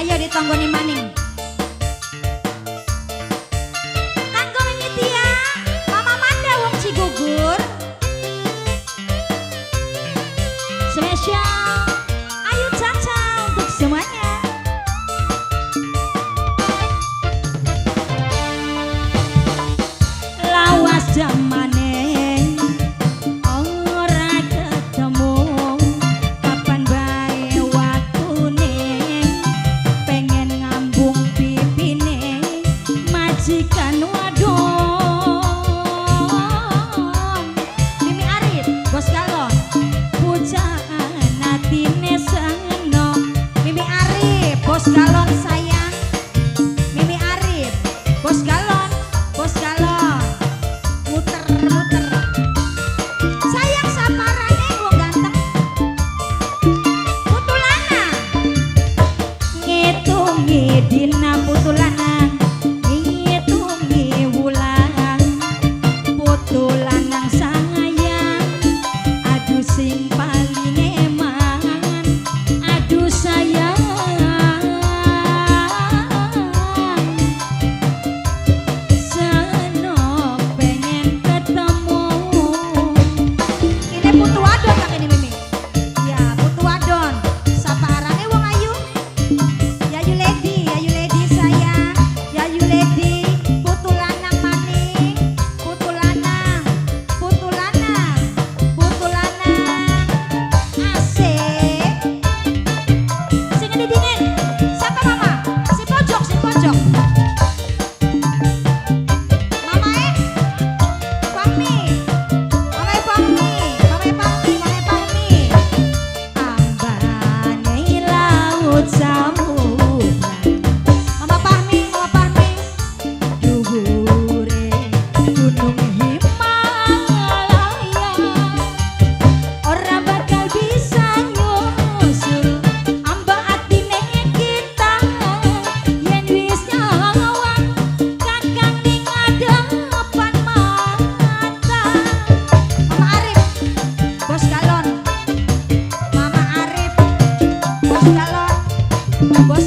Ayo ditonggoni maning. Kanggo mimiti ya, Mama Manda wong Cigugur. Spesial Ayu Caca untuk semuanya. Lawas zamane ora ketemu, kapan bae waktune pengen ngambung pipine majikan wadon. Mimi Arif bos galon pujaan atine seno. Mimi Arif bos galon sayang. Mimi Arif bos galon, bos galon muter-muter. Sayang saparane wong ganteng putulana ngitungi dina putulana ngitungi wulan putulanang sayang aduh sing paling eman aduh sayang seno pengen ketemu. Ini putu wadon tak ini Mimi. Ya putu wadon. Sapa arane wong ayu? Yayu lady sayang. Yayu lady putu lanang maning. Putu lanang. Putu lanang. Putu lanang. Asik. Sing dingin. Sapa mama? Si pojok, si pojok. Mamae Fahmi. Mamae Fahmi. Mamae Fahmi. Mamae Fahmi. Ambane laut samudra. Mama Fahmi. Mama Fahmi. Dhuwure gunung Himalaya ora bakal bisa nyusul ambak atine kita yen wis nyawang kakang ning ngadepan mata. Mama Arif bos galon. Mama Arif bos galon. Bos